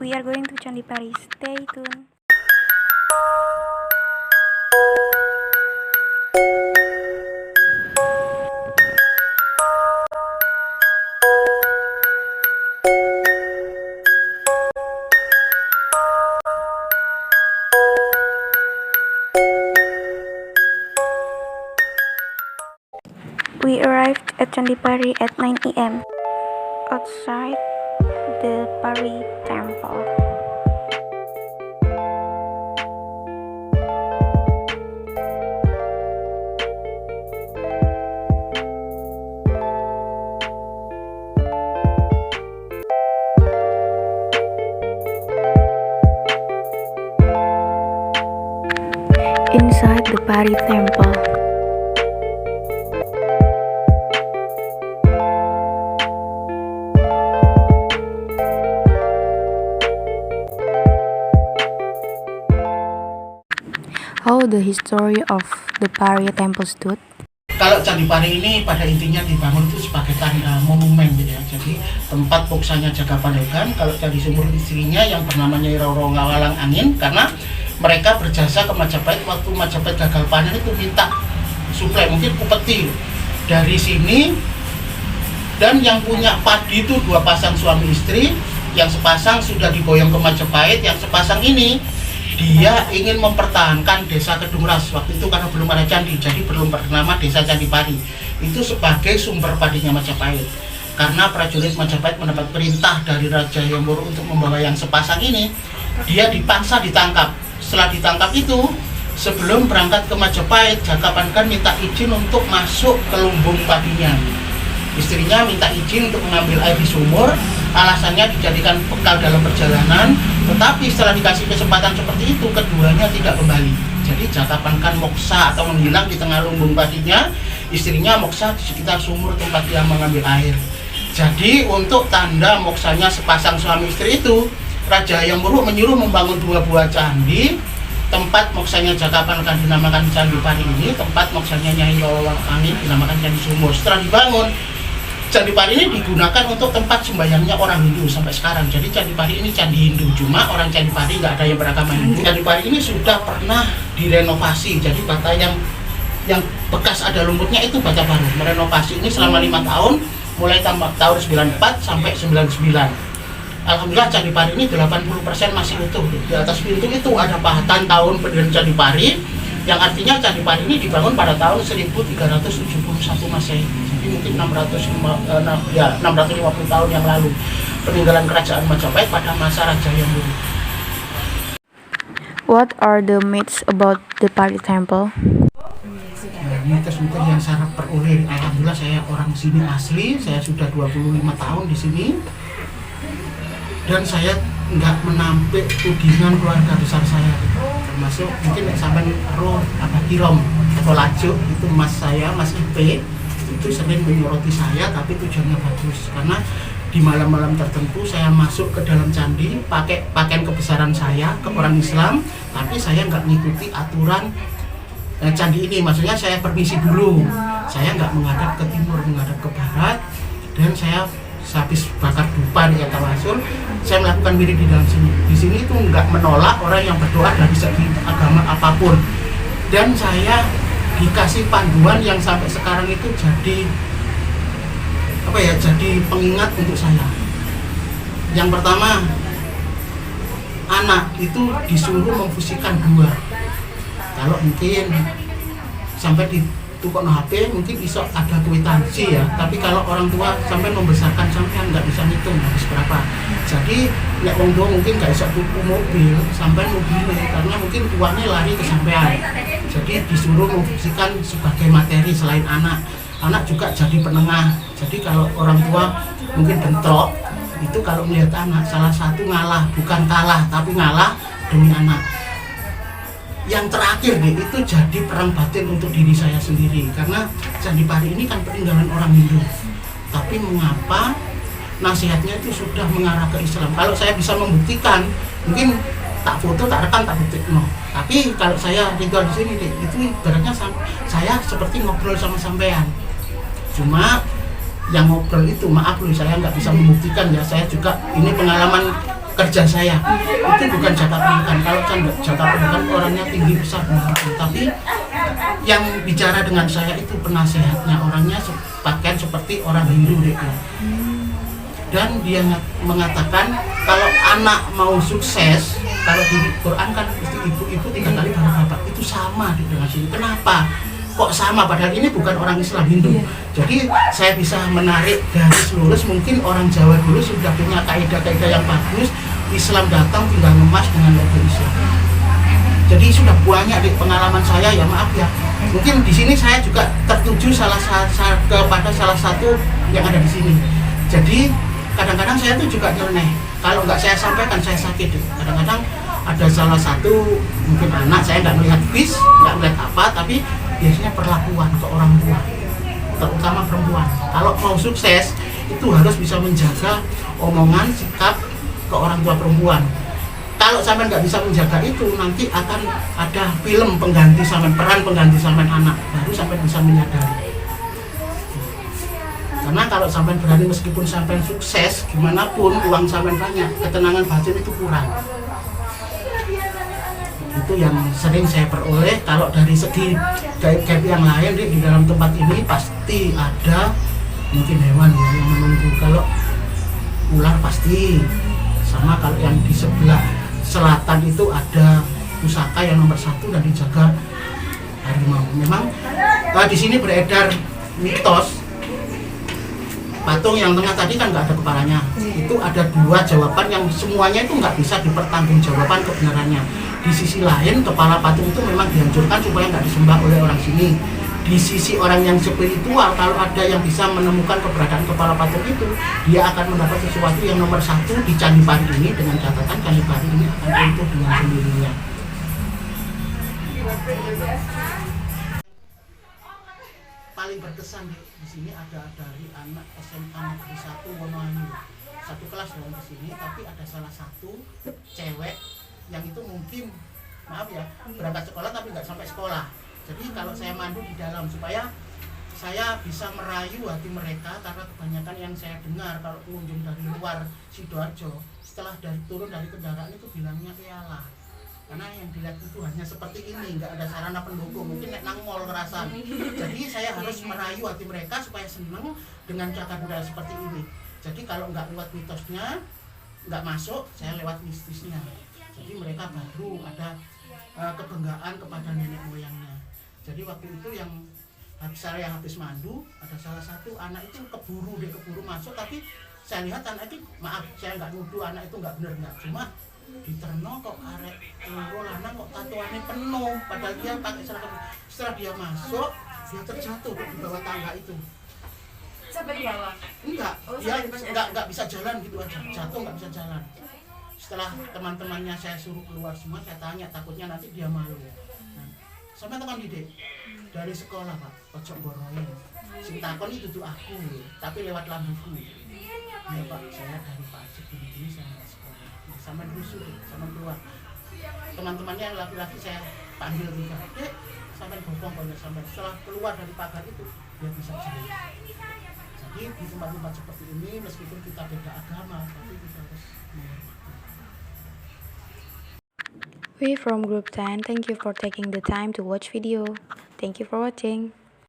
We are going to Candi Pari. Stay tuned. We arrived at Candi Pari at 9 a.m. outside the Pari Temple. Inside the Pari Temple, how the history of the Pari Temple stood. Kalau Candi Pari ini pada intinya dibangun itu sebagai monumen gitu ya. Jadi tempat moksanya Jagapandhukan. Kalau Candi Sumur istrinya yang bernama Nyai Roro Ngawalang Angin, karena mereka berjasa ke Majapahit waktu Majapahit gagal panen itu minta suplai mungkin upeti dari sini. Dan yang punya padi itu 2 pasang suami istri, yang sepasang sudah diboyong ke Majapahit, yang sepasang ini dia ingin mempertahankan desa Kedungras waktu itu karena belum ada candi, jadi belum bernama desa Candi Pari. Itu sebagai sumber padinya Majapahit. Karena prajurit Majapahit mendapat perintah dari Raja Hyang Wuru untuk membawa yang sepasang ini, dia dipaksa ditangkap. Setelah ditangkap itu, sebelum berangkat ke Majapahit, Jagapandhukan minta izin untuk masuk ke lumbung padinya. Istrinya minta izin untuk mengambil air di sumur, alasannya dijadikan bekal dalam perjalanan. Tetapi setelah dikasih kesempatan seperti itu, keduanya tidak kembali. Jadi Jagapandhukan moksa atau menghilang di tengah lumbung padinya, istrinya moksa di sekitar sumur tempat dia mengambil air. Jadi untuk tanda moksanya sepasang suami istri itu, Raja Hyang Wuru menyuruh membangun 2 buah candi. Tempat moksanya Jagapandhukan dinamakan Candi Pari ini, tempat moksanya Nyai Roro Angin dinamakan Candi Sumur. Setelah dibangun, Candi Pari ini digunakan untuk tempat sembahyangnya orang Hindu sampai sekarang. Jadi Candi Pari ini candi Hindu, cuma orang Candi Pari nggak ada yang beragama Hindu. Candi Pari ini sudah pernah direnovasi, jadi bata yang bekas ada lumpurnya itu bata baru. Merenovasi ini selama 5 tahun, mulai tahun 94 sampai 99. Alhamdulillah Candi Pari ini 80% masih utuh. Di atas pintu itu ada pahatan tahun pendirian Candi Pari, yang artinya Candi Pari ini dibangun pada tahun 1371 Masehi. Jadi mungkin 650 tahun yang lalu. Peninggalan kerajaan Majapahit pada masa Raja Hyang Wuru. What are the myths about the Pari Temple? Mitos-mitos yang saya peroleh, alhamdulillah saya orang sini asli, saya sudah 25 tahun di sini. Dan saya nggak menampik tudingan keluarga besar saya, termasuk mungkin sampai Kirom atau Lajo itu mas saya, Mas IP itu sering menyoroti saya, tapi tujuannya bagus karena di malam-malam tertentu saya masuk ke dalam candi pakai pakaian kebesaran saya ke orang Islam, tapi saya nggak mengikuti aturan candi ini. Maksudnya saya permisi dulu, saya nggak menghadap ke timur, menghadap ke barat, dan saya habis bakar dupa di Tawasul, saya melakukan wirid di dalam sini. Di sini itu nggak menolak orang yang berdoa dari segi agama apapun. Dan saya dikasih panduan yang sampai sekarang itu jadi jadi pengingat untuk saya. Yang pertama, anak itu disuruh memfusikan 2. Kalau mungkin sampai di tukok HP mungkin bisa ada kwitansi ya, tapi kalau orang tua sampai membesarkan sampai nggak bisa ngitung habis berapa. Jadi nek wong tua mungkin nggak bisa tuku mobil sampai mobilnya karena mungkin uangnya lari ke sampean. Jadi disuruh memfungsikan sebagai materi selain anak juga jadi penengah. Jadi kalau orang tua mungkin bentrok itu, kalau melihat anak salah satu ngalah, bukan kalah tapi ngalah demi anak. Yang terakhir itu jadi perang batin untuk diri saya sendiri, karena Candi Pari ini kan peninggalan orang Hindu, tapi mengapa nasihatnya itu sudah mengarah ke Islam. Kalau saya bisa membuktikan, mungkin tak foto, tak rekam, tak bukti, no. Tapi kalau saya ritual di sini, itu ibaratnya saya seperti ngobrol sama sampean. Cuma yang ngobrol itu, maaf loh, saya nggak bisa membuktikan ya. Saya juga ini pengalaman kerja saya itu bukan jaka pendidikan. Kalau jaka pendidikan orangnya tinggi besar, tapi yang bicara dengan saya itu penasehatnya, orangnya pakaian seperti orang Hindu deh ya. Dan dia mengatakan kalau anak mau sukses, kalau di Quran kan mesti ibu-ibu 3 kali baru bapak, itu sama dengan sini. Kenapa? Kok sama? Padahal ini bukan orang Islam Hindu. Jadi saya bisa menarik garis lurus, mungkin orang Jawa dulu sudah punya kaidah-kaidah yang bagus, Islam datang tinggal ngemas dengan logo Islam. Jadi sudah banyak di pengalaman saya, ya maaf ya. Mungkin di sini saya juga tertuju kepada salah satu yang ada di sini. Jadi kadang-kadang saya tuh juga nyeleneh. Kalau nggak saya sampaikan saya sakit. Kadang-kadang ada salah satu mungkin anak, saya nggak melihat bis, nggak melihat apa, tapi biasanya perlakuan ke orang tua, terutama perempuan. Kalau mau sukses itu harus bisa menjaga omongan, sikap ke orang tua perempuan. Kalau sampean nggak bisa menjaga itu, nanti akan ada film pengganti sampean, peran pengganti sampean anak, baru sampean bisa menyadari. Karena kalau sampean berani meskipun sampean sukses, gimana pun uang sampean banyak, ketenangan batin itu kurang. Itu yang sering saya peroleh. Kalau dari segi gaib-gaib yang lain di dalam tempat ini pasti ada mungkin hewan ya yang menunggu. Kalau ular pasti, sama kalau yang di sebelah selatan itu ada pusaka yang nomor 1 dan dijaga harimau. Memang di sini beredar mitos patung yang tengah tadi kan nggak ada kepalanya. Itu ada 2 jawaban yang semuanya itu nggak bisa dipertanggungjawabkan kebenarannya. Di sisi lain, kepala patung itu memang dihancurkan supaya nggak disembah oleh orang sini. Di sisi orang yang spiritual, kalau ada yang bisa menemukan keberadaan kepala patung itu, dia akan mendapat sesuatu yang nomor 1 di Candi Pari ini, dengan catatan Candi Pari ini akan runtuh dengan sendirinya. Paling berkesan di sini ada dari anak SMA Negeri 1 Wonoayu, 1 kelas dalam di sini, tapi ada salah satu cewek yang itu mungkin, maaf ya, berangkat sekolah tapi nggak sampai sekolah. Jadi kalau saya mandu di dalam supaya saya bisa merayu hati mereka, karena kebanyakan yang saya dengar kalau pengunjung dari luar Sidoarjo setelah turun dari kendaraan itu bilangnya iyalah, karena yang dilihat itu hanya seperti ini, nggak ada sarana pendukung, mungkin nek nang mall ngerasan. Jadi saya harus merayu hati mereka supaya seneng dengan cagar budaya seperti ini. Jadi kalau nggak lewat mitosnya, nggak masuk, saya lewat mistisnya. Jadi mereka baru ada kebanggaan kepada nenek moyangnya. Jadi waktu itu yang saya habis mandu, ada salah satu anak itu keburu masuk, tapi saya lihat anak itu, maaf saya nggak nuduh anak itu nggak benar, nggak, cuma diterno kok arek lanang kok tatoannya penuh, padahal dia pakai seragam. Setelah dia masuk, dia terjatuh di bawah tangga itu. Sampai di bawah? Enggak, dia nggak bisa jalan gitu aja, jatuh nggak bisa jalan. Setelah teman-temannya saya suruh keluar semua, saya tanya, takutnya nanti dia malu. Nah, sampai tekan didik dari sekolah Pak, pojok boroin. Sing takon itu tuh aku, tapi lewat lambuku. Ya Pak, saya dari Pak Aceh ini saya nggak sekolah. Sama rusuh, sama keluar. Teman-temannya yang laki-laki saya panggil juga, sampai bopong kalau sampai. Setelah keluar dari pagar itu, dia bisa jalan. Jadi di tempat-tempat seperti ini, meskipun kita beda agama, tapi kita harus mengerti. We from Group 10, thank you for taking the time to watch video. Thank you for watching.